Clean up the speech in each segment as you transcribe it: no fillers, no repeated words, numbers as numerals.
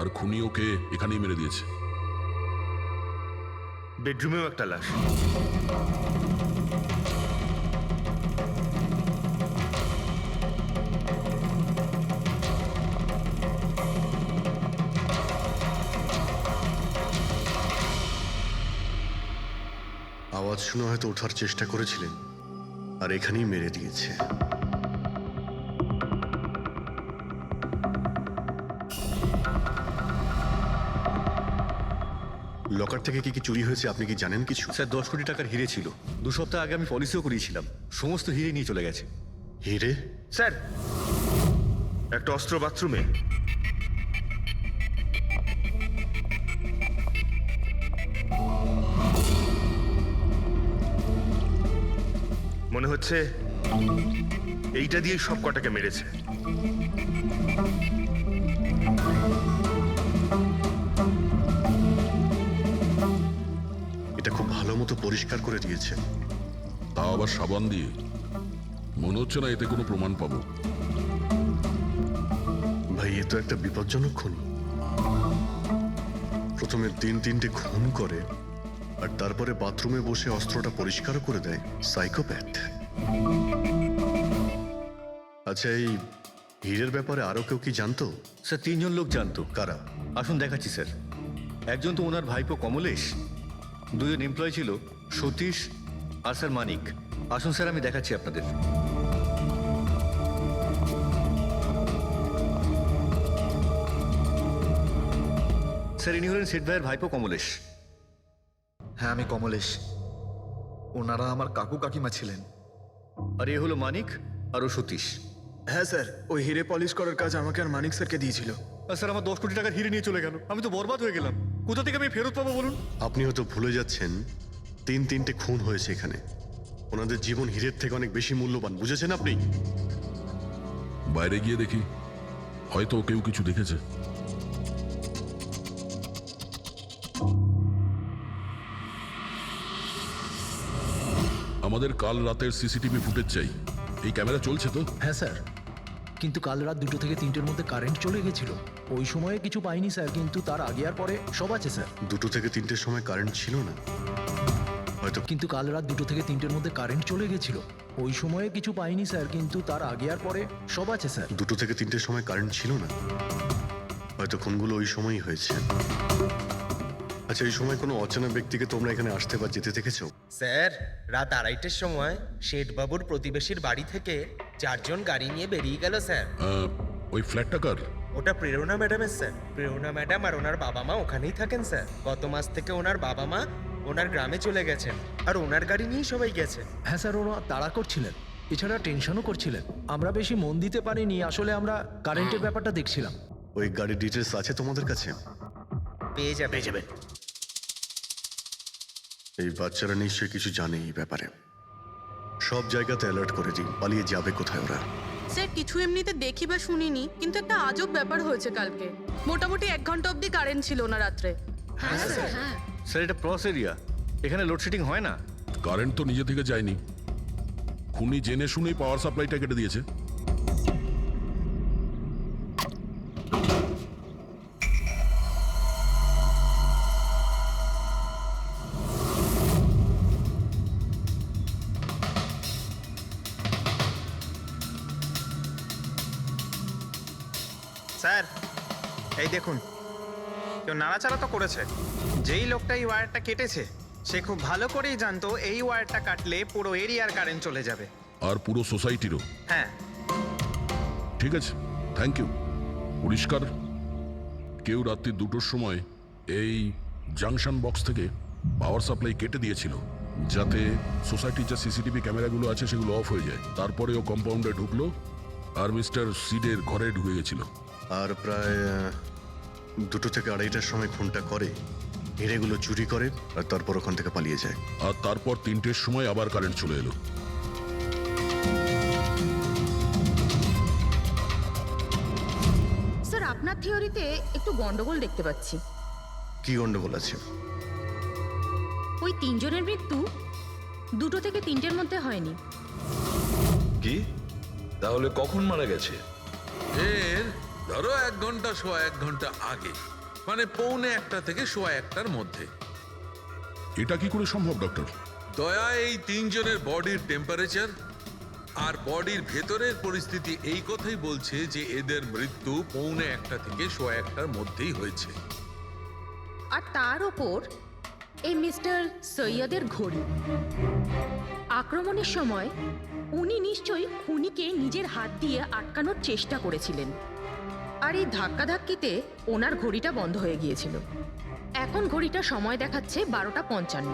আর খুনি ওকে এখানেই মেরে দিয়েছে। বেডরুমেও একটা লাশ। আওয়াজ শুনে হয়তো ওঠার চেষ্টা করেছিলেন, আর এখানেই মেরে দিয়েছে। লকার থেকে কি কি চুরি হয়েছে আপনি কি জানেন কিছু? স্যার 10 কোটি টাকার হিরে ছিল। 2 সপ্তাহ আগে আমি পলিসিও করিয়েছিলাম, সমস্ত হিরে নিয়ে চলে গেছে। হিরে? স্যার, একটা অস্ত্র বাথরুমে। মনে হচ্ছে এইটা দিয়ে সব কটাকে মেরেছে। এটা খুব ভালো মতো পরিষ্কার করে দিয়েছে। তাও আবার সাবান দিয়ে। মনে হচ্ছে না এতে কোনো প্রমাণ পাবো। ভাই, এ তো একটা বিপজ্জনক খুনি। প্রথমে 3-3টে খুন করে, আর তারপরে বাথরুমে বসে অস্ত্রটা পরিষ্কার করে দেয়। সাইকোপ্যাথ। আচ্ছা, এই হীরের ব্যাপারে আরো কেউ কি জানতো? স্যার 3 জন লোক জানতো। কারা? আসুন দেখাচ্ছি স্যার। একজন তো ওনার ভাইপো কমলেশ, 2 জন এমপ্লয় ছিল, সতীশ আর স্যার মানিক। আসুন স্যার, আমি দেখাচ্ছি আপনাদের। স্যার, ইনি হলেন শেঠ ভাইয়ের ভাইপো কমলেশ। হ্যাঁ, আমি কমলেশ। ওনারা আমার কাকু কাকিমা ছিলেন। আর এ হলো মানিক, আর ও সতীশ। হ্যাঁ স্যার, ওই হিরে পলিশ করার কাজ আমাকে আর মানিক স্যারকে দিয়েছিল। আর স্যার, আমার 10 কোটি টাকার হিরে নিয়ে চলে গেল। আমি তো বরবাদ হয়ে গেলাম। কোথা থেকে আমি ফেরত পাবো বলুন? আপনি হয়তো ভুলে যাচ্ছেন 3-3টে খুন হয়েছে এখানে। ওনাদের জীবন হীরের থেকে অনেক বেশি মূল্যবান, বুঝেছেন আপনি? বাইরে গিয়ে দেখি, হয়তো কেউ কিছু দেখেছে। আমাদের কাল রাতের সিসিটিভি ফুটেজ চাই। এই ক্যামেরা চলছে তো? হ্যাঁ স্যার, কিন্তু কাল রাত 2 থেকে 3টের মধ্যে কারেন্ট চলে গেছিল। ওই সময়ে কিছু পাইনি স্যার, কিন্তু তার আগে আর পরে সব আছে স্যার। 2 থেকে 3টের সময় কারেন্ট ছিল না হয়তো। কিন্তু কাল রাত 2 থেকে 3টের মধ্যে কারেন্ট চলে গেছিল। ওই সময়ে কিছু পাইনি স্যার, কিন্তু তার আগে আর পরে সব আছে স্যার। 2 থেকে 3টের সময় কারেন্ট ছিল না হয়তো, খুনগুলো ওই সময়ই হয়েছে। আচ্ছা, এই সময় কোনো অচেনা ব্যক্তিকে তোমরা এখানে আসতে বা যেতে দেখেছো? স্যার, রাত 2:30টার সময় শেঠবাবুর প্রতিবেশীর বাড়ি থেকে 4 জন গাড়ি নিয়ে বেরিয়ে গেল স্যার। ওই ফ্ল্যাটটা কার? ওটা প্রেরণা ম্যাডামের স্যার। প্রেরণা ম্যাডাম আর ওনার বাবা মা ওখানেই থাকেন স্যার। গত মাস থেকে ওনার বাবা মা ওনার গ্রামে চলে গেছেন, আর ওনার গাড়ি নিয়েই সবাই গেছে। হ্যাঁ স্যার, ওরা তাড়া করছিলেন, এছাড়া টেনশনও করছিলেন। আমরা বেশি মন দিতে পারিনি, আসলে আমরা কারেন্টের ব্যাপারটা দেখছিলাম। ওই গাড়ির ডিটেলস আছে তোমাদের কাছে? পেয়ে যাবেন। এই বাচ্চারা নিশ্চয়ই কিছু জানে এই ব্যাপারে। সব জায়গাতে অ্যালার্ট করে দিই, পালিয়ে যাবে কোথায় ওরা। স্যার, কিছু এমনিতে দেখি বা শুনিনি, কিন্তু একটা আজব ব্যাপার হয়েছে কালকে। মোটামুটি 1 ঘন্টা অবধি কারেন্ট ছিল না রাত্রে। হ্যাঁ স্যার, হ্যাঁ। স্যার, এটা ক্রস এরিয়া, এখানে লোডশেডিং হয় না। কারেন্ট তো নিজে থেকে যায়নি। খুনি জেনে শুনেই পাওয়ার সাপ্লাইটা কেটে দিয়েছে। স্যার, এই দেখুন, কেউ নাড়াচাড়া তো করেছে। যেই লোকটা এই ওয়্যারটা কেটেছে, সে খুব ভালো করেই জানতো এই ওয়্যারটা কাটলে পুরো এরিয়ার কারেন্ট চলে যাবে। আর পুরো সোসাইটিরও। হ্যাঁ। ঠিক আছে, থ্যাংক ইউ। পরিষ্কার, কেউ রাত্রি 2টোর সময় এই জাংশন বক্স থেকে পাওয়ার সাপ্লাই কেটে দিয়েছিল, যাতে সোসাইটির যে সিসিটিভি ক্যামেরাগুলো আছে সেগুলো অফ হয়ে যায়। তারপরে ও কম্পাউন্ডে ঢুকলো আর মিস্টার সিডের ঘরে ঢুকে গেছিল। আর প্রায় 2 থেকে 2:30টার সময় খুনটা করে, হিরেগুলো চুরি করে, আর তারপর ওখান থেকে পালিয়ে যায়। আর তারপর 3টের সময় আবার কারেন্ট চলে এলো। স্যার, আপনার থিওরিতে একটু গন্ডগোল দেখতে পাচ্ছি। কি গন্ডগোল আছে? ওই 3 জনের মৃত্যু 2 থেকে 3টের মধ্যে হয়নি। কি? তাহলে কখন মারা গেছে? এর ধরো 1 ঘন্টা সোয়া 1 ঘন্টা আগে, মানে 1:45 থেকে সোয়া 1টার মধ্যে। এটা কি করে সম্ভব ডক্টর? দয়া, এই 3 জনের বডির টেম্পারেচার আর বডির ভেতরের পরিস্থিতি এই কথাই বলছে যে এদের মৃত্যু 1:45 থেকে সোয়া 1টার মধ্যেই হয়েছে। আর তার ওপর এই মিস্টার সৈয়দের ঘড়ি। আক্রমণের সময় উনি নিশ্চয়ই খুনিকে নিজের হাত দিয়ে আটকানোর চেষ্টা করেছিলেন, আর এই ধাক্কাধাক্কিতে ওনার ঘড়িটা বন্ধ হয়ে গিয়েছিল। এখন ঘড়িটা সময় দেখাচ্ছে 12:55।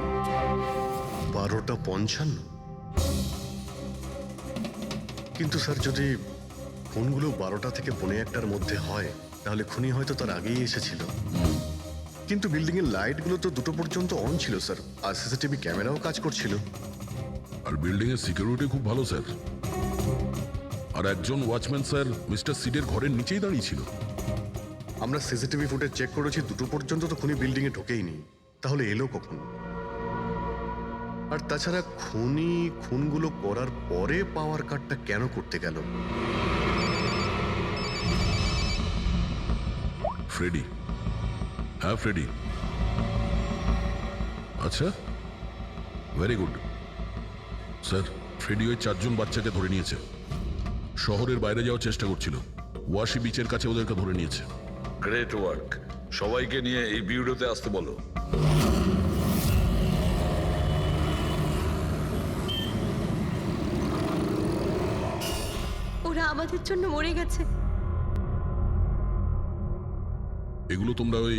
12:55? কিন্তু স্যার, যদি খুনগুলো 12টা থেকে 1:45টার মধ্যে হয় তাহলে খুনি হয়তো তার আগেই এসেছিল। কিন্তু বিল্ডিং এর লাইটগুলো তো 2টো পর্যন্ত অন ছিল স্যার, আর সিসিটিভি ক্যামেরাও কাজ করছিল। আর বিল্ডিং এর সিকিউরিটি খুব ভালো স্যার। আর একজন ওয়াচম্যান স্যার মিস্টার সিডের ঘরের নিচেই দাঁড়িয়ে ছিল। আমরা সিসিটিভি ফুটেজ চেক করেছি, 2টো পর্যন্ত তো খুনি বিল্ডিং এ ঢোকেইনি। তাহলে এলো কখন? আর তাছাড়া খুনি খুনগুলো করার পরে পাওয়ার কাটটা কেন করতে গেল? ফ্রেডি। হ্যাঁ ফ্রেডি। আচ্ছা, ভেরি গুড স্যার। ফ্রেডি ওই 4 জন বাচ্চাকে ধরে নিয়েছে। শহরের বাইরে যাওয়ার চেষ্টা করছিল, ওয়াশি বিচের কাছে ওদেরকে ধরে নিয়েছে। Great work. সবাইকে নিয়ে এই বিউরোতে আসতে বলো। ওরা আমাদের জন্য মরে গেছে। এগুলো তোমরা ওই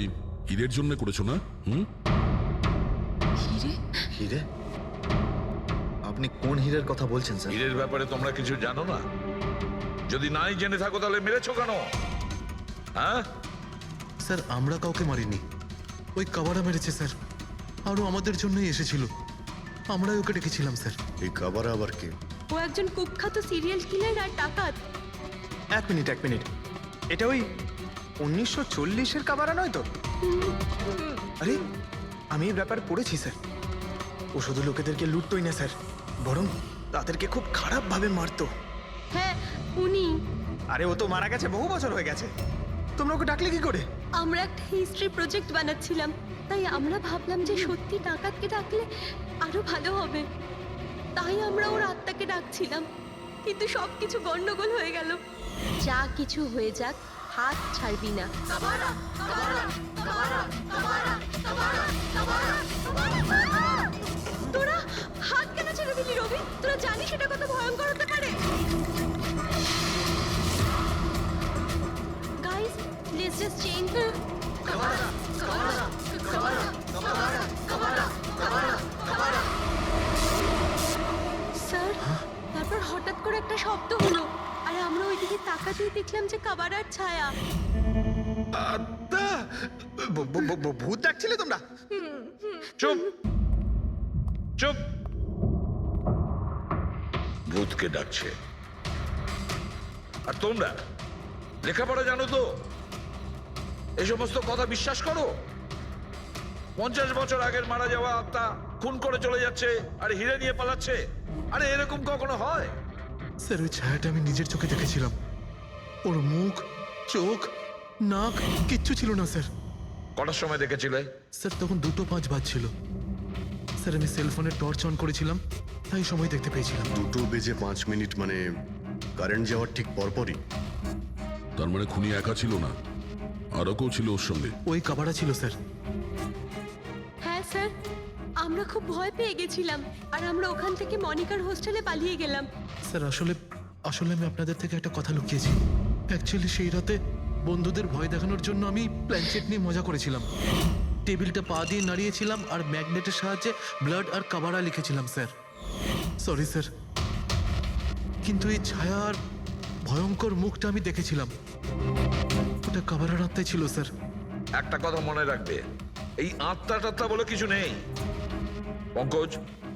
ঈদের জন্য করেছো না? হিরে? আপনি কোন হীরের কথা বলছেন স্যার? হীরের ব্যাপারে তোমরা কিছু জানো না? যদি নাই জেনে থাকো তাহলে মেরেছো কেন? হ্যাঁ স্যার, আমরা কাউকে মারিনি, ওই কাবারা মেরেছে স্যার। আরও আমাদের জন্যই এসেছিল, আমরাই ওকে ডেকেছিলাম স্যার। এই কাবারা আবার কে? ও একজন কুখ্যাত সিরিয়াল কিলার আর ডাকাত। এক মিনিট, এটা ওই 1940-এর কাবারা নয় তো? আরে, আমি এই ব্যাপার পড়েছি স্যার। ও শুধু লোকেদেরকে লুটতোই না স্যার, বরং তাদেরকে খুব খারাপভাবে মারতো। হ্যাঁ, উনি। আরে, ও তো মারা গেছে, বহু বছর হয়ে গেছে। তোমরা ওকে ডাকলে কি করে? আমরা একটা হিস্ট্রি প্রজেক্ট বানাচ্ছিলাম, তাই আমরা ভাবলাম যে সত্যি ডাকাতকে ডাকলে আরো ভালো হবে। তাই আমরা ওর আত্মাকে ডাকছিলাম, কিন্তু সবকিছু গন্ডগোল হয়ে গেল। যা কিছু হয়ে যাক, হাত ছাড়বি না। তোরা হাত কেন ছেড়ে দিলি রবি? তোরা জানিস এটা কত ভয়ঙ্কর হতে পারে। Guys, let's just change. Sir, তারপর হঠাৎ করে একটা শব্দ হলো, আর আমরা ওইদিকে তাকাতেই দেখলাম যে কাবারার ছায়া। ভূত ডাকছিলে তোমরা? চুপ চুপ। ভূতকে ডাকছে। আর তোমরা লেখাপড়া জানো তো? এই সমস্ত কথা বিশ্বাস করো? 50 বছর আগের মারা যাওয়া আত্মা খুন করে চলে যাচ্ছে আর হিরে নিয়ে পালাচ্ছে। আরে, এরকম কখনো হয়? স্যার, ওই ছায়াটা আমি নিজের চোখে দেখেছিলাম। ওর মুখ, চোখ, নাক কিচ্ছু ছিল না স্যার। কটার সময় দেখেছিলে? স্যার, তখন 2:05 বাজছিল। স্যার, আমি সেলফোনের টর্চ অন করেছিলাম, তাই সময় দেখতে পেয়েছিলাম। 2:05 মানে কারেন্ট যাওয়ার ঠিক পরপরই। তার মানে খুনি একা ছিল না, আরও কেউ ছিল ওর সঙ্গে। ওই কাবারা ছিল স্যার। হ্যাঁ স্যার, আমরা খুব ভয় পেয়ে গেছিলাম, আর আমরা ওখান থেকে মনিকার হোস্টেলে পালিয়ে গেলাম। স্যার, আসলে আমি আপনাদের থেকে একটা কথা লুকিয়েছি। অ্যাকচুয়ালি সেই রাতে বন্ধুদের ভয় দেখানোর জন্য আমি প্ল্যানচেট নিয়ে মজা করেছিলাম। টেবিলটা পা দিয়ে নাড়িয়েছিলাম আর ম্যাগনেটের সাহায্যে ব্লাড আর কাবারা লিখেছিলাম স্যার। সরি স্যার, কিন্তু এই ছায়া আর ভয়ঙ্কর মুখটা আমি দেখেছিলাম, ওটা কাবারার আত্মাই ছিল স্যার। একটা কথা মনে রাখবে, এই আত্মা টাত্মা বলে কিছু নেই। পঙ্কজ,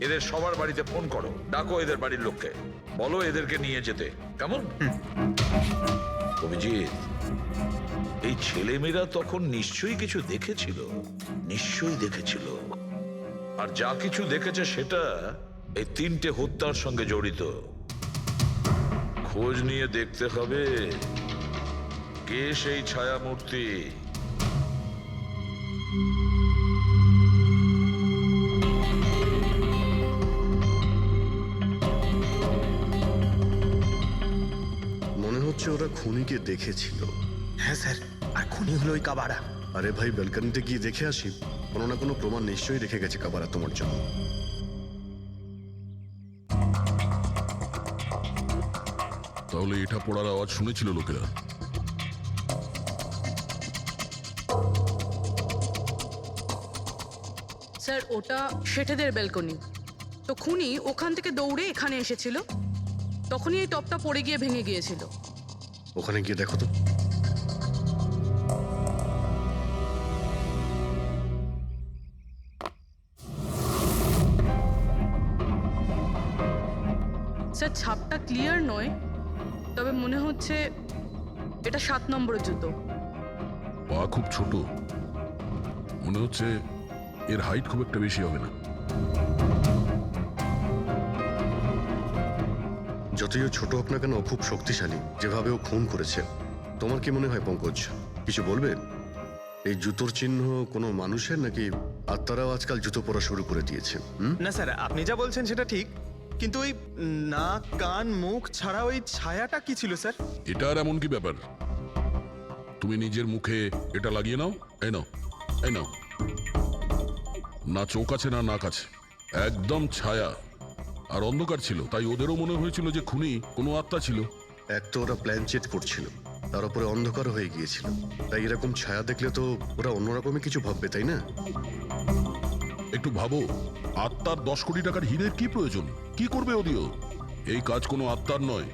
এদের সবার বাড়িতে ফোন করো, ডাকো এদের বাড়ির লোককে, বলো এদেরকে নিয়ে যেতে। কেমন? অভিজিৎ, এই ছেলেমেয়েরা তখন নিশ্চয়ই কিছু দেখেছিল, নিশ্চয়ই দেখেছিল। আর যা কিছু দেখেছে সেটা এই 3টে হত্যার সঙ্গে জড়িত। খোঁজ নিয়ে দেখতে হবে কে সেই ছায়ামূর্তি? মনে হচ্ছে ওরা খুনিকে দেখেছিল। হ্যাঁ স্যার, আর খুনি হলো ওই কাবারা। আরে ভাই, ব্যালকনিতে গিয়ে দেখে আসি। কোনো না কোনো প্রমাণ নিশ্চয়ই রেখে গেছে কাবারা তোমার জন্য। তাহলে এটা পড়ার আওয়াজ শুনেছিল লোকেরা। স্যার ওটা শেঠেদের ব্যালকনি। তো খুনি ওখান থেকে দৌড়ে এখানে এসেছিল, তখনই এই টপটা পড়ে গিয়ে ভেঙে গিয়েছিল। ওখানে গিয়ে দেখো তো। স্যার ছাপটা ক্লিয়ার নয়, তবে মনে হচ্ছে এটা 7 নম্বরের জুতো। পা খুব ছোট, মনে হচ্ছে এর হাইট খুব একটা বেশি হবে না। যতই ও ছোট হোক না কেন, ও খুব শক্তিশালী। যেভাবে ও খুন করেছে, তোমার কি মনে হয় পঙ্কজ? কিছু বলবে? এই জুতোর চিহ্ন কোনো মানুষের, নাকি আত্মারাও আজকাল জুতো পরা শুরু করে দিয়েছে? না স্যার, আপনি যা বলছেন সেটা ঠিক, কিন্তু ওই নাক, কান, মুখ ছাড়া ওই ছায়াটা কি ছিল স্যার? এটা আর এমন কি ব্যাপার? তুমি নিজের মুখে এটা লাগিয়ে নাও। এই নাও, এই নাও। না চোখ আছে না নাক আছে, একদম ছায়া। আর অন্ধকার ছিল, তাই ওদেরও মনে হয়েছিল যে খুনি কোনো আত্মা ছিল। এক তো ওরা প্ল্যান চেট করছিল, তার উপরে অন্ধকার হয়ে গিয়েছিল। তাই এরকম ছায়া দেখলে তো ওরা অন্যরকমই কিছু ভাববে, তাই না? একটু ভাবো, আত্মার 10 কোটি টাকার হীরের কি প্রয়োজন? কি করবে ওদিও? এই কাজ কোনো আত্মার নয়,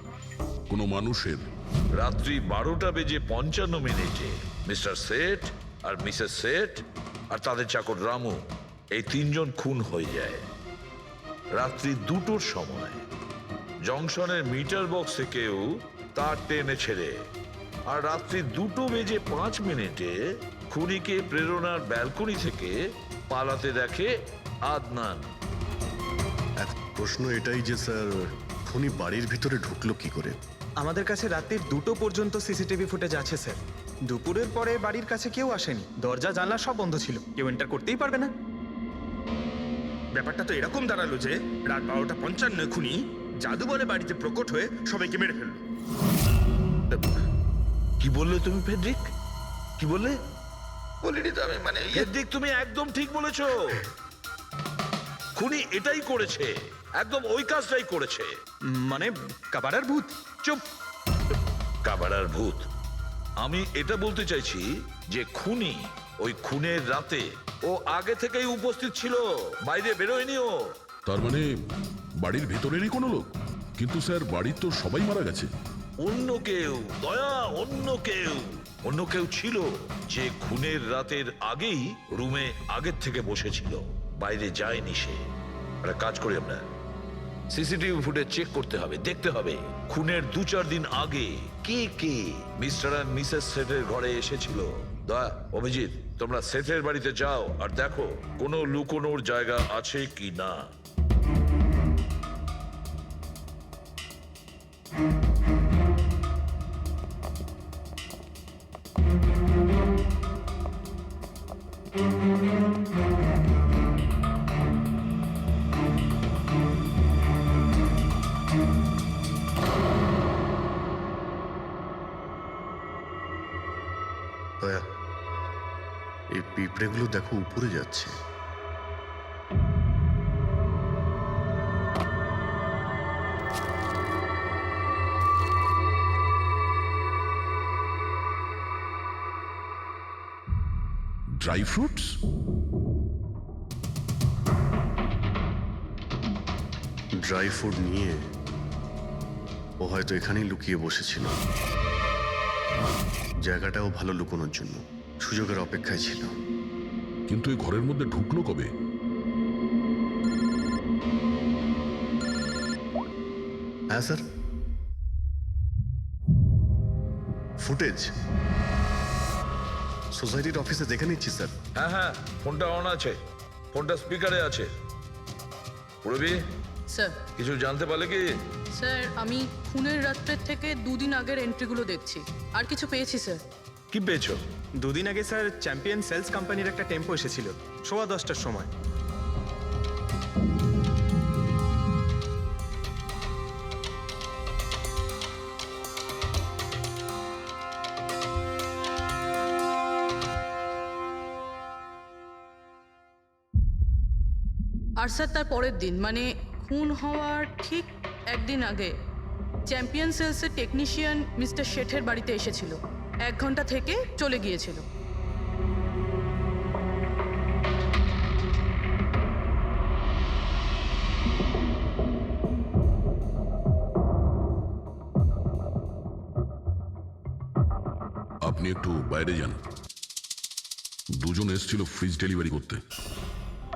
কোনো মানুষের। রাত্রি 12:55 মিস্টার সেঠ আর মিসেস সেঠ আর তাদের চাকর রামু, এই 3 জন খুন হয়ে যায়। রাত্রি 2টোর সময় জংশনের মিটার বক্স থেকেও তার টেনে ছেড়ে, আর রাত্রি 2:05 খুনিকে প্রেরণার ব্যালকনি থেকে পালাতে দেখে আদনান। এক প্রশ্ন এটাই যে স্যার, খুনি বাড়ির ভিতরে ঢুকলো কি করে? আমাদের কাছে রাত্রির 2টো পর্যন্ত সিসিটিভি ফুটেজ আছে স্যার। দুপুরের পরে বাড়ির কাছে কেউ আসেনি, দরজা জানলা সব বন্ধ ছিল, কেউ এন্টার করতেই পারবে না। ব্যাপারটা তো এরকম দাঁড়ালো যে রাত 12:55 খুনি জাদু বলে বাড়িতে প্রকট হয়ে সবাইকে মেরে ফেললো। কি বললে তুমি ফেডরিক? কি বললে? বলিনি তো আমি, মানে ফেডরিক, তুমি একদম ঠিক বলেছো। খুনি এটাই করেছে, একদম ওই কাজটাই করেছে। মানে কাবারার ভূত? চুপ! কাবারার ভূত? আমি এটা বলতে চাইছি যে খুনি ওই খুনের রাতে ও আগে থেকেই উপস্থিত ছিল, বাইরে বেরোয়নি ও। তার মানে বাড়ির ভেতরেরই কোনো লোক? কিন্তু স্যার, বাড়ির তো সবাই মারা গেছে। অন্য কেউ, দয়া, অন্য কেউ ছিল যে খুনের রাতের আগেই রুমে আগের থেকে বসেছিল, বাইরে যায়নি সে। একটা কাজ করি আমরা, সিসিটিভি ফুটেজ চেক করতে হবে, দেখতে হবে খুনের 2-4 দিন আগে কে কে মিস্টার আর মিসেস সেঠের ঘরে এসেছিল। দয়া, অভিজিৎ, তোমরা সেঠের বাড়িতে যাও আর দেখো কোনো লুকোনোর জায়গা আছে কি না। দয়া, এই পিঁপড়েগুলো দেখো উপরে যাচ্ছে। Dry fruits? ড্রাই ফ্রুট নিয়ে ও হয়তো এখানেই লুকিয়ে বসেছিল। জায়গাটাও ভালো লুকোনোর জন্য, সুযোগের অপেক্ষায় ছিল। কিন্তু এই ঘরের মধ্যে ঢুকলো কবে? হ্যাঁ স্যার, ফুটেজ সোসাইটির অফিসে দেখে নিচ্ছি স্যার। হ্যাঁ, ফোনটা অন আছে, ফোনটা স্পিকারে আছে। পুরবি, স্যার কিছু জানতে পারলে কি? স্যার আমি খুনের রাত্রের থেকে 2 দিন আগের এন্ট্রিগুলো দেখছি আর কিছু পেয়েছি স্যার। কি পেয়েছো? দুদিন আগে স্যার চ্যাম্পিয়ন সেলস কোম্পানির একটা টেম্পো এসেছিল 10:15টার সময়। আর স্যার তার পরের দিন মানে খুন হওয়ার ঠিক একদিন আগে চ্যাম্পিয়ন সেলসের টেকনিশিয়ান মিস্টার শেঠের বাড়িতে এসেছিল, 1 ঘন্টা থেকে চলে গিয়েছিল। আপনি একটু বাইরে যান। দুজন এসেছিল ফ্রিজ ডেলিভারি করতে,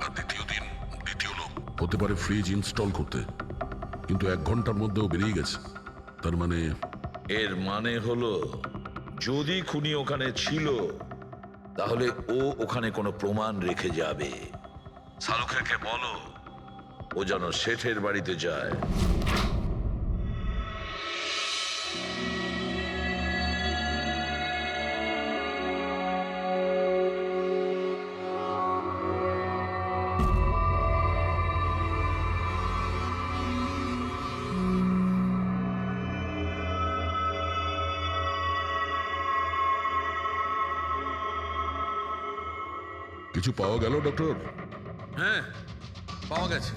আর দ্বিতীয় দিন দ্বিতীয় লোক হতে পারে ফ্রিজ ইনস্টল করতে, কিন্তু 1 ঘন্টার মধ্যেও বেরিয়ে গেছে। তার মানে এর মানে হলো যদি খুনি ওখানে ছিল তাহলে ও ওখানে কোনো প্রমাণ রেখে যাবে। শালুখেরকে বলো ও যেন শেঠের বাড়িতে যায়। কিছু পাওয়া গেল ডক্টর? হ্যাঁ, পাওয়া গেছে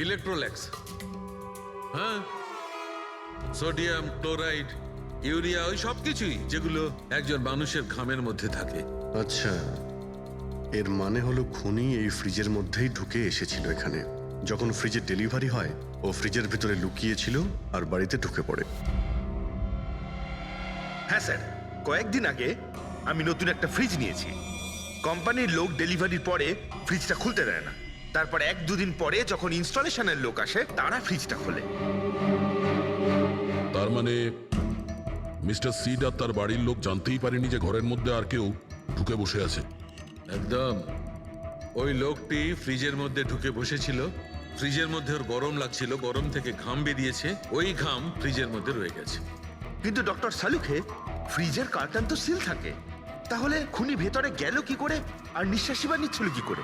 ইলেকট্রোল্যাক্স। হ্যাঁ, সোডিয়াম ক্লোরাইড, ইউরিয়া, ওই সব কিছুই যেগুলো একজন মানুষের ঘামের মধ্যে থাকে। আচ্ছা, এর মানে হলো খুনি এই ফ্রিজের মধ্যেই ঢুকে এসেছিল এখানে। যখন ফ্রিজের ডেলিভারি হয় ও ফ্রিজের ভিতরে লুকিয়েছিল আর বাড়িতে ঢুকে পড়ে। হ্যাঁ স্যার, কয়েকদিন আগে আমি নতুন একটা ফ্রিজ নিয়েছি। কোম্পানির লোক ডেলিভারির পরে ফ্রিজটা খুলতে দেয় না। তারপর 1-2 দিন পরে যখন ইনস্টলেশনের লোক আসে তারা ফ্রিজটা খোলে। তার মানে মিস্টার সিড আর তার বাড়ির লোক জানতেই পারেনি যে ঘরের মধ্যে আর কেউ ঢুকে বসে আছে। একদম, ওই লোকটি ফ্রিজের মধ্যে ঢুকে বসেছিল, ফ্রিজের মধ্যে ওর গরম লাগছিল, গরম থেকে ঘাম বেরিয়েছে, ওই ঘাম ফ্রিজের মধ্যে রয়ে গেছে। কিন্তু ডক্টর সালুখে ফ্রিজের কার্টন তো সিল থাকে, তাহলে খুনি ভেতরে গেল কি করে আর নিঃশ্বাসই বা নিচ্ছিল কি করে?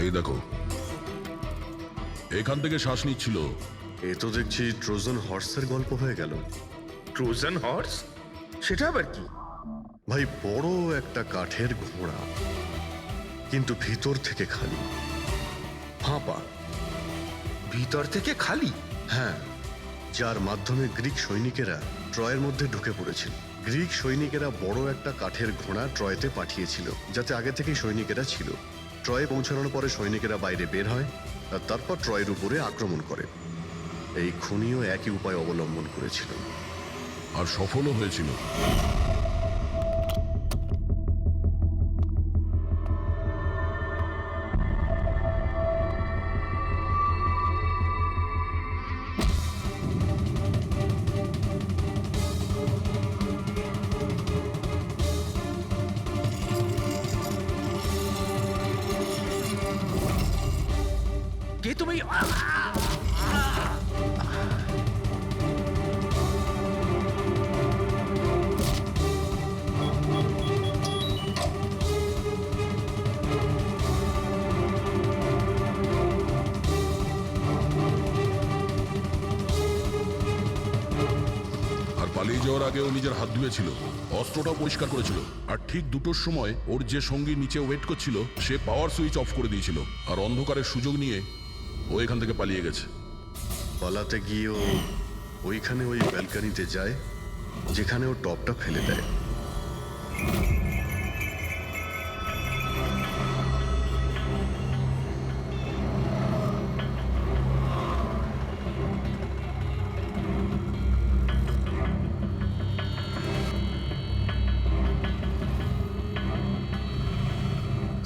এই দেখো, এখান থেকে শ্বাস নিচ্ছিল। এ তো দেখছি ট্রোজান হর্সের গল্প হয়ে গেল। Trojan horse? সেটা আবার কি? ভাই, বড় একটা কাঠের ঘোড়া, কিন্তু ভিতর থেকে খালি, ফাঁপা। ভিতর থেকে খালি? হ্যাঁ, যার মাধ্যমে গ্রিক সৈনিকেরা ট্রয়ের মধ্যে ঢুকে পড়েছিল। গ্রিক সৈনিকেরা বড় একটা কাঠের ঘোড়া ট্রয়তে পাঠিয়েছিল, যাতে আগে থেকেই সৈনিকেরা ছিল। ট্রয়ে পৌঁছানোর পরে সৈনিকেরা বাইরে বের হয় আর তারপর ট্রয়ের উপরে আক্রমণ করে। এই খুনিও একই উপায় অবলম্বন করেছিল আর সফলও হয়েছিল। কে তুমি? আর পালিয়ে যাওয়ার আগে ও নিজের হাত ধুয়েছিল, অস্ত্রটাও পরিষ্কার করেছিল, আর ঠিক 2টোর সময় ওর যে সঙ্গী নিচে ওয়েট করছিল সে পাওয়ার সুইচ অফ করে দিয়েছিল, আর অন্ধকারের সুযোগ নিয়ে ও এখান থেকে পালিয়ে গেছে। পালাতে গিয়েও ওইখানে ওই ব্যালকানিতে যায় যেখানে ও টপটা ফেলে দেয়।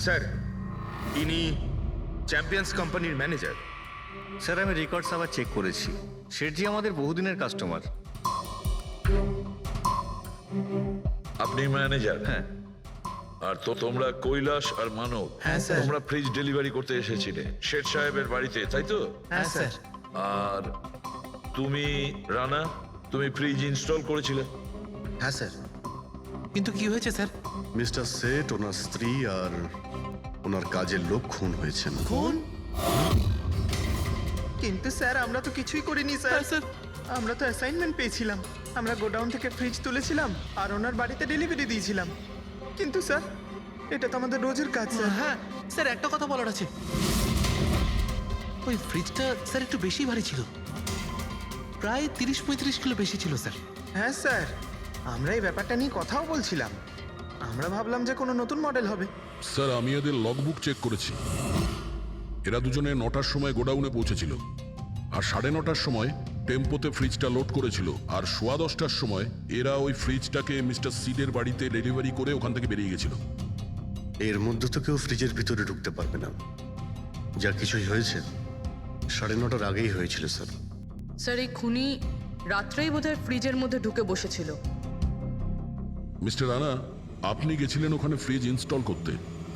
স্যার, ইনি চ্যাম্পিয়ন্স কোম্পানির ম্যানেজার। স্যার আমি রেকর্ডস আবার চেক করেছি, শেঠজি আমাদের বহুদিনের কাস্টমার। আপনি ম্যানেজার? হ্যাঁ। আর তো তোমরা কৈলাস আর মানব, হ্যাঁ, স্যার। তোমরা ফ্রিজ ডেলিভারি করতে এসেছিলে শেঠ সাহেবের বাড়িতে, তাই তো? হ্যাঁ স্যার। আর তুমি রানা, তুমি ফ্রিজ ইনস্টল করেছিলে? হ্যাঁ স্যার। কিন্তু কি হয়েছে স্যার? মিস্টার সেট, ওনার স্ত্রী আর ওনার কাজের লোক খুন হয়েছেন। কোন? কিন্তু স্যার আমরা তো কিছুই করিনি স্যার। হ্যাঁ স্যার। আমরা তো অ্যাসাইনমেন্ট পেয়েছিলাম, আমরা গোডাউন থেকে ফ্রিজ তুলেছিলাম আর ওনার বাড়িতে ডেলিভারি দিয়েছিলাম। কিন্তু স্যার এটা তো আমাদের রোজের কাজ স্যার। হ্যাঁ স্যার, একটা কথা বলার আছে। ওই ফ্রিজটা স্যার একটু বেশি ভারী ছিল, প্রায় 30-35 কিলো বেশি ছিল স্যার। হ্যাঁ স্যার, আমরা এই ব্যাপারটা নিয়ে কথাও বলছিলাম। আমরা ভাবলাম যে কোনো নতুন মডেল হবে। স্যার আমি এদের লগবুক চেক করেছি। এরা দুজনে 9টার সময় গোডাউনে পৌঁছেছিল, আর 9:30টার সময় টেম্পোতে ফ্রিজটা লোড করেছিল, আর 10:15টার সময় এরা ওই ফ্রিজটাকে মিস্টার সিডের বাড়িতে ডেলিভারি করে ওখান থেকে বেরিয়ে গেছিল। এর মধ্যে তো কেউ ফ্রিজের ভিতরে ঢুকতে পারবে না। যা কিছুই হয়েছে 9:30টার আগেই হয়েছিল স্যার। স্যার এই খুনি রাত্রেই বোধহয় ফ্রিজের মধ্যে ঢুকে বসেছিল। মিস্টার রানা, আপনি গেছিলেন ওখানে ফ্রিজ ইনস্টল করতে।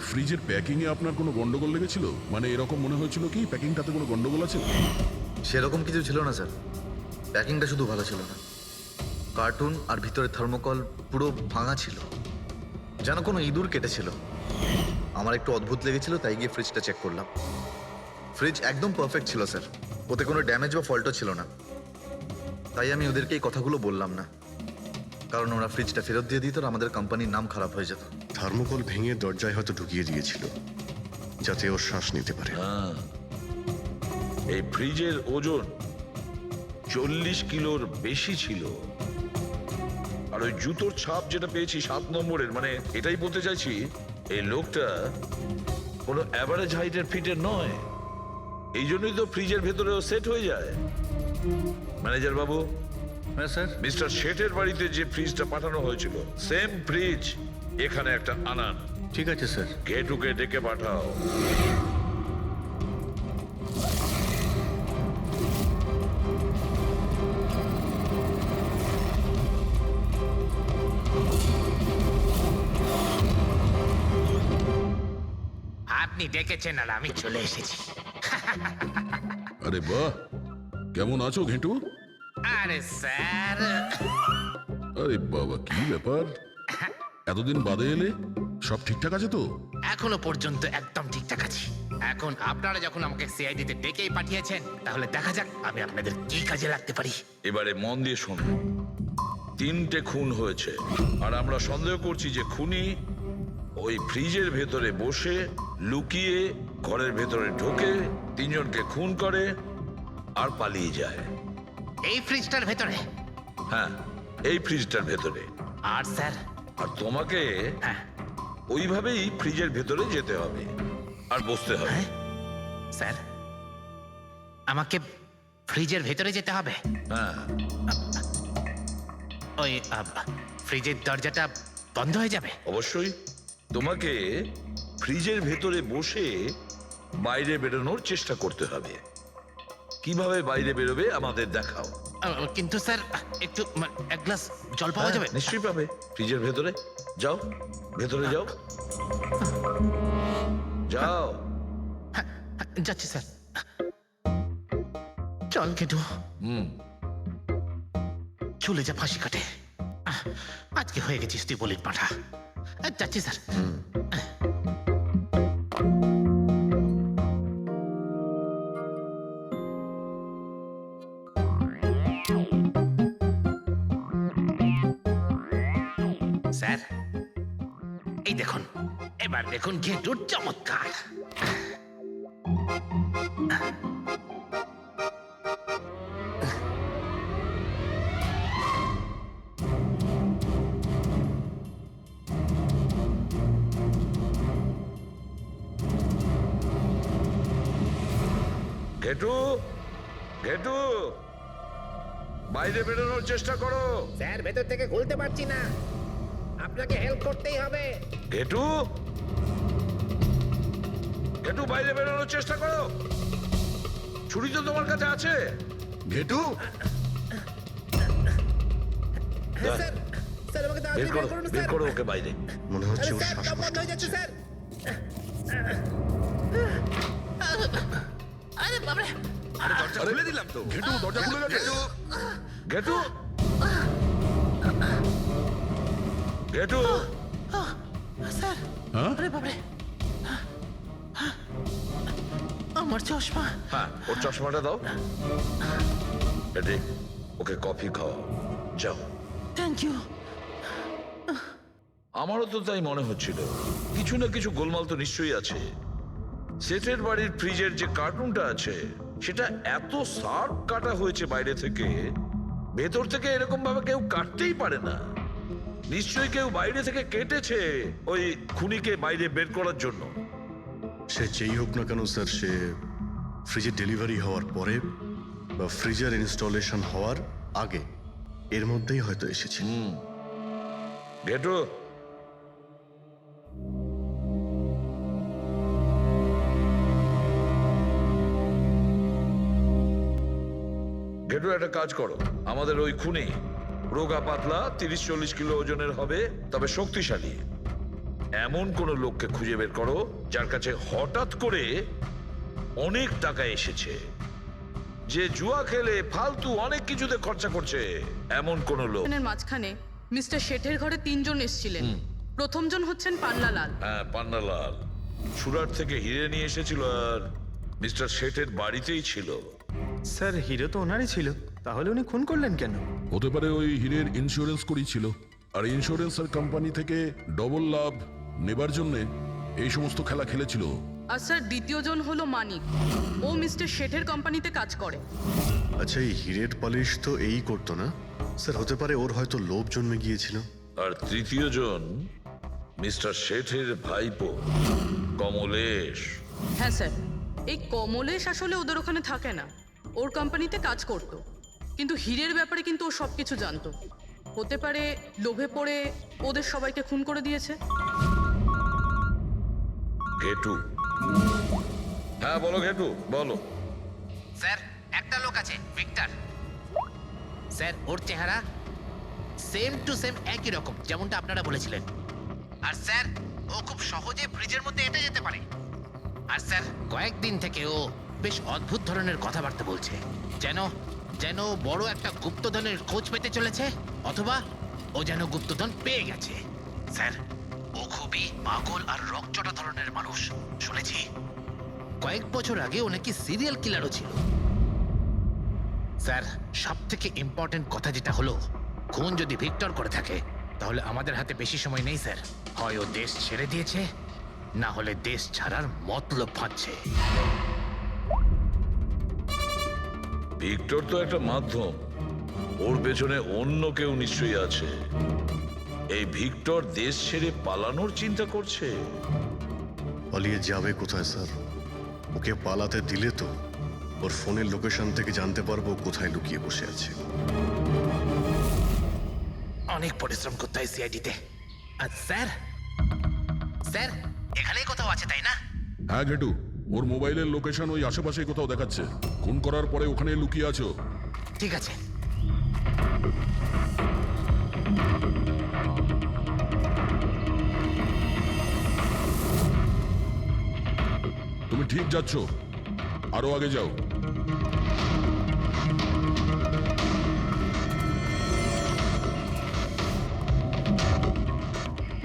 ফ্রিজের প্যাকিংয়ে আপনার কোনো গন্ডগোল লেগেছিল? মানে এরকম মনে হয়েছিল কি প্যাকিংটাতে কোনো গন্ডগোল আছে? সেরকম কিছু ছিল না স্যার, প্যাকিংটা শুধু ভালো ছিল না, কার্টুন আর ভিতরে থার্মোকল পুরো ভাঙা ছিল, যেন কোনো ইঁদুর কেটেছিল। আমার একটু অদ্ভুত লেগেছিল, তাই গিয়ে ফ্রিজটা চেক করলাম। ফ্রিজ একদম পারফেক্ট ছিল স্যার, ওতে কোনো ড্যামেজ বা ফল্টও ছিল না। তাই আমি ওদেরকে এই কথাগুলো বললাম না, কারণ ওরা ফ্রিজটা ফেরত দিয়ে দিত আর আমাদের কোম্পানির নাম খারাপ হয়ে যেত। থার্মোকল ভেঙে দরজায় হয়তো ঢুকিয়ে দিয়েছিল, যাতে ও শ্বাস নিতে পারে। হ্যাঁ, এই ফ্রিজের ওজন 40 কিলোর বেশি ছিল। আর ওই জুতোর ছাপ যেটা পেয়েছি 7 নম্বরের, মানে এটাই বলতে চাইছি এই লোকটা কোনো অ্যাভারেজ হাইটের ফিটের নয়। এই জন্যই তো ফ্রিজের ভেতরেও সেট হয়ে যায়। ম্যানেজার বাবু, হ্যাঁ স্যার। মিস্টার শেঠের বাড়িতে যে ফ্রিজটা পাঠানো হয়েছিল সেম ফ্রিজ এখানে একটা আনান। ঠিক আছে স্যার। ঘেটুকে ডেকে পাঠাও। আপনি ডেকেছেন আর আমি চলে এসেছি। আরে বাহ, কেমন আছো ঘেটু? আরে স্যার, আরে বাবা, কি ব্যাপার, এতদিন বাদে এলে? সব ঠিকঠাক আছে তো? এখনো পর্যন্ত একদম ঠিকঠাক আছি। এখন আপনারা যখন আমাকে সিআইডিতে ডেকেই পাঠিয়েছেন, তাহলে দেখা যাক আমি আপনাদের কি কাজে লাগতে পারি। এবারে মন দিয়ে শুনুন। 3টে খুন হয়েছে, আর আমরা সন্দেহ করছি যে খুনি ওই ফ্রিজের ভেতরে বসে লুকিয়ে ঘরের ভেতরে ঢোকে, 3 জনকে খুন করে আর পালিয়ে যায়। এই ফ্রিজটার ভেতরে? হ্যাঁ, এই ফ্রিজটার ভেতরে। আর স্যার? আর তোমাকে হ্যাঁ ওইভাবেই ফ্রিজের ভেতরে যেতে হবে আর বসতে হবে। স্যার, আমাকে ফ্রিজের ভেতরে যেতে হবে? হ্যাঁ। ওই ফ্রিজের দরজাটা বন্ধ হয়ে যাবে? অবশ্যই। তোমাকে ফ্রিজের ভেতরে বসে বাইরে বেরোনোর চেষ্টা করতে হবে। কিভাবে বাইরে বেরোবে আমাদের দেখাও। কিন্তু স্যার একটু এক গ্লাস জল পাওয়া যাবে? নিশ্চয়ই পাবে। ফ্রিজের ভেতরে যাও, ভেতরে যাও, যাও। যাচ্ছি স্যার। চল কেটু, চলে যা ফাঁসি কাটে। আজকে হয়ে গেছিস তুই বলির পাঠা। যাচ্ছি স্যার। স্যার এই দেখুন, এবার দেখুন ঘেটুর চমৎকার। ঘেটু, ঘেটু, বাইরে বেরোনোর চেষ্টা করো। স্যার ভেতর থেকে খুলতে পারছি না, আপনাকে হেল্প করতেই হবে। ঘেটু, ঘেটু, বাইরে বেরোনোর চেষ্টা করো। ছুরি তো তোমার কাছে আছে। ঘেটু বের করো ওকে বাইরে। মনে হচ্ছে ওর শ্বাসকষ্ট হচ্ছে। দরজা খুলে দিলাম তো। ঘেটু দরজা খুলে গেছে। গেটু গেটু হ্যাঁ আরে বাবরে, আমার চশমা। হ্যাঁ, ওর চশমাটা দাও। এটি ওকে কফি খাও, যাও। Thank you. আমারও তো তাই মনে হচ্ছিল, কিছু না কিছু গোলমাল তো নিশ্চয়ই আছে। সেটের বাড়ির ফ্রিজের যে কার্টুনটা আছে সেটা এত শার্প কাটা হয়েছে বাইরে থেকে, ভেতর থেকে এরকম ভাবে কেউ কাটতেই পারে না। নিশ্চয়ই কেউ বাইরে থেকে কেটেছে ওই খুনিকে বাইরে বের করার জন্য। সে যেই হোক না কেন স্যার, সে ফ্রিজের ডেলিভারি হওয়ার পরে বা ফ্রিজার ইনস্টলেশন হওয়ার আগে এর মধ্যেই হয়তো এসেছে। গেটু, গেটু একটা কাজ করো, আমাদের ওই খুনি রোগা পাতলা 30-40 কিলো ওজনের হবে, তবে শক্তিশালী এমন কোন লোককে খুঁজে বের করো যার কাছে হঠাৎ করে অনেক টাকা এসেছে, যে জুয়া খেলে ফালতু অনেক কিছুতে খরচা করছে, এমন কোন লোক। এর মাঝখানে মিস্টার শেঠের ঘরে 3 জন এসেছিলেন। প্রথমজন হচ্ছেন পান্নালাল। হ্যাঁ, পান্নালাল সুরাট থেকে হিরে নিয়ে এসেছিল আর মিস্টার শেঠের বাড়িতেই ছিল। স্যার হিরো তো ওনারই ছিল, তাহলে উনি খুন করলেন কেন? হতে পারে ওই হীরের ইন্স্যুরেন্স করেছিল, আর ইন্স্যুরেন্সের কোম্পানি থেকে ডবল লাভ নেবার জন্য এই সমস্ত খেলা খেলেছিল। আর স্যার দ্বিতীয়জন হলো মানিক, ও মিস্টার শেঠের কোম্পানিতে কাজ করে। আচ্ছা, এই হীরের পালিশ তো এই করতো না স্যার? হতে পারে ওর হয়তো লোভ জন্মে গিয়েছিল। আর তৃতীয় জন মিস্টার শেঠের ভাইপো কমলেশ। হ্যাঁ স্যার, এই কমলেশ আসলে ওদের ওখানে থাকে না, ওর কোম্পানিতে কাজ করতো, কিন্তু হীরের ব্যাপারে কিন্তু ও সবকিছু জানতো। হতে পারে লোভে পড়ে ওদের সবাইকে খুন করে দিয়েছে। ঘেটু, হ্যাঁ বলো ঘেটু, বলো। স্যার একটা লোক আছে, ভিক্টর স্যার। ওর চেহারা সেম টু সেম একই রকম যেমনটা আপনারা বলেছিলেন। আর স্যার ও খুব সহজে ফ্রিজের মধ্যে এঁটে যেতে পারে। আর স্যার কয়েকদিন থেকে ও বেশ অদ্ভুত ধরনের কথাবার্তা বলছে, যেন যেন বড় একটা গুপ্তধনের খোঁজ পেতে চলেছে, অথবা ও যেন গুপ্তধন পেয়ে গেছে। স্যার ও খুবই পাগল আর রকচটা ধরনের মানুষ। শুনেছি কয়েক বছর আগে ও নাকি সিরিয়াল কিলারও ছিল। স্যার সব থেকে ইম্পর্টেন্ট কথা যেটা হলো, খুন যদি ভিক্টর করে থাকে তাহলে আমাদের হাতে বেশি সময় নেই স্যার। হয় ও দেশ ছেড়ে দিয়েছে, না হলে দেশ ছাড়ার মতলব ভাবছে। ভিক্টর তো একটা মাধ্যম, ওর পেছনে অন্য কেউ নিশ্চয়ই আছে। এই ভিক্টর দেশ ছেড়ে পালানোর চিন্তা করছে। পালিয়ে যাবে কোথায় স্যার? ওকে পালাতে দিলে তো ওর ফোনের লোকেশন থেকে জানতে পারবো কোথায় লুকিয়ে বসে আছে। অনেক পরিশ্রম করতে হয় সিআইডিতে। আর স্যার স্যার এখানেই কোথাও আছে তাই না? হ্যাঁ ঘেটু, ওর মোবাইলের লোকেশন ওই আশেপাশে কোথাও দেখাচ্ছে। খুন করার পরে ওখানে লুকিয়ে আছো। ঠিক আছে। তুমি ঠিক যাচ্ছ, আরো আগে যাও।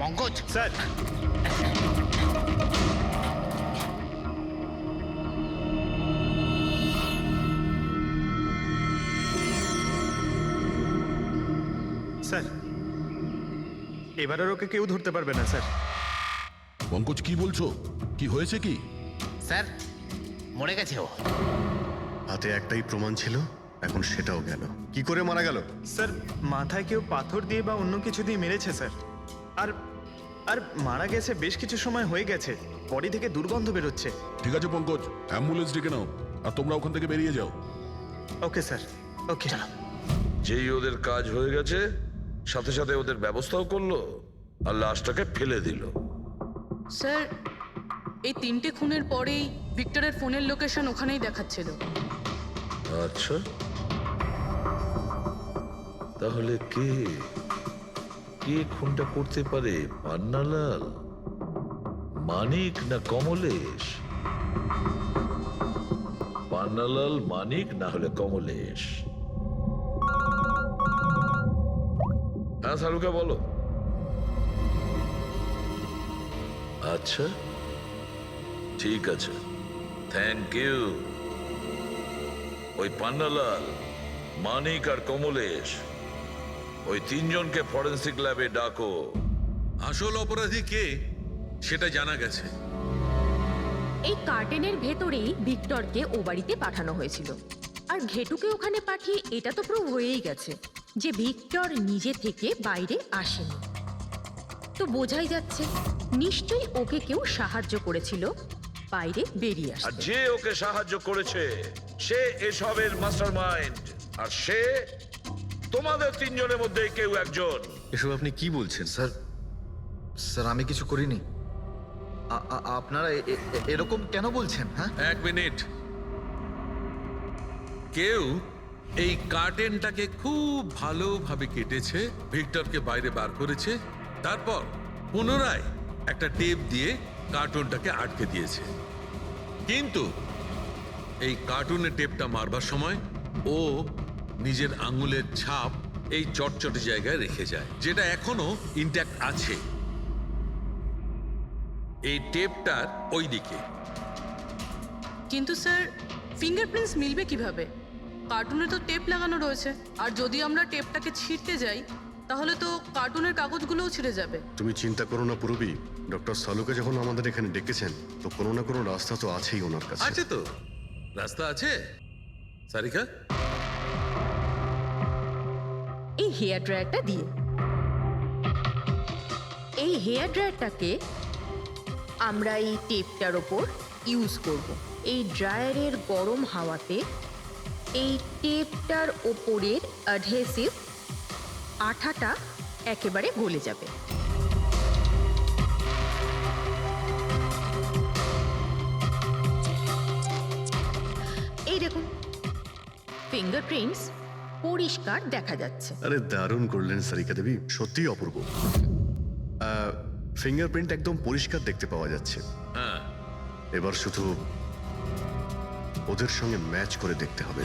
পঙ্কজ স্যার স্যার এবার আর ওকে কেউ ধরতে পারবে না স্যার। পঙ্কজ কি বলছো? কি হয়েছে কি? স্যার মরে গেছে ও। হাতে একটাই প্রমাণ ছিল, এখন সেটাও গেল। কি করে মারা গেল? স্যার মাথায় কেউ পাথর দিয়ে বা অন্য কিছু দিয়ে মেরেছে স্যার। আর আর মারা গেছে বেশ কিছু সময় হয়ে গেছে, বডি থেকে দুর্গন্ধ বেরোচ্ছে। ঠিক আছে পঙ্কজ, অ্যাম্বুলেন্স ডেকে নাও আর তোমরা ওখান থেকে বেরিয়ে যাও। ওকে স্যার, ওকে। যেই ওদের কাজ হয়ে গেছে, সাথে সাথে ওদের ব্যবস্থাও করলো আর লাশটাকে ফেলে দিল। স্যার এই 3টে খুনের পরেই ভিক্টরের ফোনের লোকেশন ওখানেই দেখাচ্ছিল। আচ্ছা, তাহলে কে কে খুনটা করতে পারে? পান্নালাল, মানিক না কমলেশ? পান্নালাল, মানিক না হলে কমলেশ। হ্যাঁ সালুকা, বলো। আচ্ছা, ঠিক আছে, থ্যাংক ইউ। ওই পান্নালাল, মানিক আর কমলেশ, ওই তিনজনকে ফরেন্সিক ল্যাবে ডাকো। আসল অপরাধী কে সেটা জানা গেছে। এই কার্টেনের ভেতরেই ভিক্টরকে ও বাড়িতে পাঠানো হয়েছিল। আর ঘেটুকে ওখানে পাঠিয়ে এটা তো প্রুভ হয়েই গেছে যে ভিক্টর নিজে থেকে বাইরে আসেনি। তো বোঝাই যাচ্ছে নিশ্চয়ই ওকে কেউ সাহায্য করেছিল বাইরে বেরিয়ে আর আসতে। যে ওকে সাহায্য করেছে সে এসবের মাস্টারমাইন্ড, আর সে তোমাদের তিনজনের মধ্যে কেউ একজন। এসব আপনি কি বলছেন? স্যার, স্যার আমি কিছু করিনি। আপনারা এরকম কেন বলছেন? হ্যাঁ, এক মিনিট। কেউ এই কার্টেনটাকে খুব ভালোভাবে কেটেছে, ভিক্টরকে বাইরে বার করেছে, তারপর পুনরায় একটা টেপ দিয়ে কার্টুনটাকে আটকে দিয়েছে। কিন্তু এই কার্টুনের টেপটা মারবার সময় ও নিজের আঙুলের ছাপ এই চটচটে জায়গায় রেখে যায়, যেটা এখনো ইনট্যাক্ট আছে। এই টেপটার ওই দিকে। কিন্তু স্যার, ফিঙ্গারপ্রিন্টস মিলবে কিভাবে? কার্টুনে তো টেপ লাগানো রয়েছে, আর যদি আমরা টেপটাকে ছিঁড়তে যাই তাহলে তো কার্টুনের কাগজগুলোও ছিঁড়ে যাবে। তুমি চিন্তা করো না পুরবী, ডক্টর সালুকে যখন আমাদের এখানে ডেকেছেন তো কোনো না কোনো রাস্তা তো আছেই ওনার কাছে। আছে তো, রাস্তা আছে। সারিকা, এই হেয়ার ড্রায়ারটা দিয়ে, এই হেয়ার ড্রায়ারটাকে আমরা এই টেপটার ওপর ইউজ করব। এই ড্রায়ারের গরম হাওয়াতে এই টেপটার ওপরের অ্যাডহেসিভ আঠাটা একেবারে গলে যাবে। এই দেখুন, ফিঙ্গারপ্রিন্টস পরিষ্কার দেখা যাচ্ছে। আরে দারুণ করলেন সারিকা দেবী, সত্যিই অপূর্ব। ফিঙ্গারপ্রিন্ট একদম পরিষ্কার দেখতে পাওয়া যাচ্ছে। হ্যাঁ, এবার শুধু ওদের সঙ্গে ম্যাচ করে দেখতে হবে।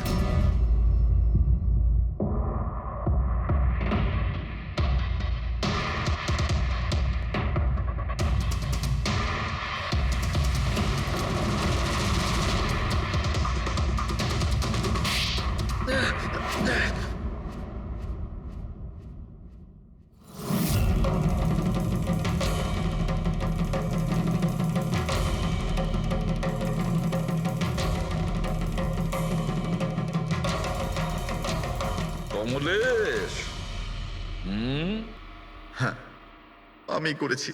কমলেশ, হ্যাঁ আমি করেছি।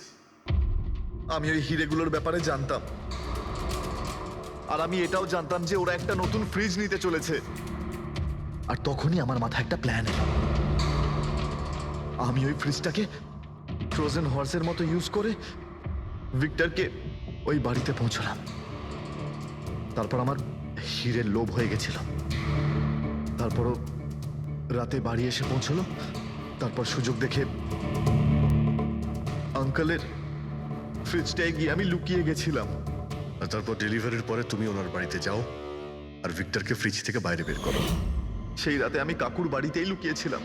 আমি ওই হিরেগুলোর ব্যাপারে জানতাম, আর আমি এটাও জানতাম যে ওরা একটা নতুন ফ্রিজ নিতে চলেছে। আর তখনই আমার মাথায় একটা প্ল্যান এলো। আমি ওই ফ্রিজটাকে ফ্রোজেন হর্সের মতো ইউজ করে ভিক্টরকে ওই বাড়িতে পৌঁছলাম। তারপর আমার হিরের লোভ হয়ে গেছিল। তারপরও রাতে বাড়ি এসে পৌঁছলো। তারপর সুযোগ দেখে আঙ্কেলের ফ্রিজটায় গিয়ে আমি লুকিয়ে গেছিলাম। আর তারপর ডেলিভারির পরে তুমি ওনার বাড়িতে যাও আর ভিক্টরকে ফ্রিজ থেকে বাইরে বের করো। সেই রাতে আমি কাকুর বাড়িতেই লুকিয়েছিলাম।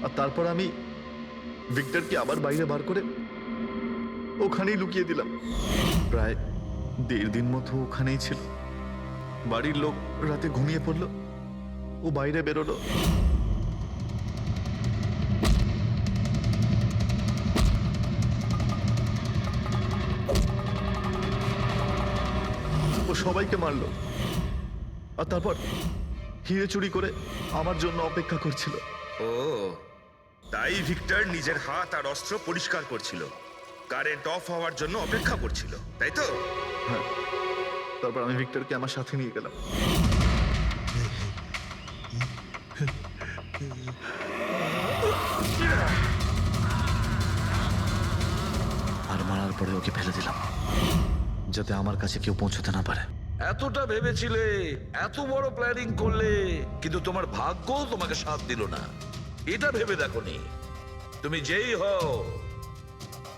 আর তারপর আমি ভিক্টরকে আবার বাইরে বার করে ওখানেই লুকিয়ে দিলাম। প্রায় 1.5 দিন মতো ওখানেই ছিল। বাড়ির লোক রাতে ঘুমিয়ে পড়লো, ও বাইরে বেরোলো। ও সবাইকে মারলো, আর তারপর হিরে চুরি করে আমার জন্য অপেক্ষা করছিল। ও, তাই ভিক্টর নিজের হাত আর অস্ত্র পরিষ্কার করছিল, কারেন্ট অফ হওয়ার জন্য অপেক্ষা করছিল, তাই তো? হ্যাঁ, তারপর আমি ভিক্টরকে আমার সাথে নিয়ে গেলাম। আর মারার পরে ওকে ফেলে দিলাম যাতে আমার কাছে কেউ পৌঁছতে না পারে। এতটা ভেবেছিলে, এত বড় প্ল্যানিং করলে, কিন্তু তোমার ভাগ্য তোমাকে সাথ দিল না। এটা ভেবে দেখোনি তুমি যেই হও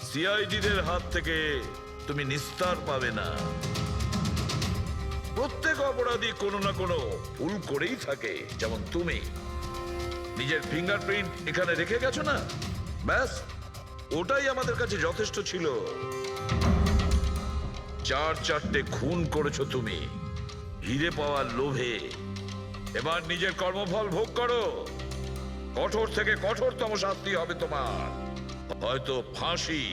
সিআইডিদের হাত থেকে তুমি নিস্তার পাবে না। প্রত্যেক অপরাধী কোনো না কোনো ভুল করেই থাকে, যেমন তুমি নিজের ফিঙ্গারপ্রিন্ট এখানে রেখে গেছো না, ব্যাস ওটাই আমাদের কাছে যথেষ্ট ছিল। 4-4টে খুন করেছো তুমি হিরে পাওয়ার লোভে। এবার নিজের কর্মফল ভোগ করো। কঠোর থেকে কঠোরতম শাস্তি হবে তোমার, হয়তো ফাঁসি।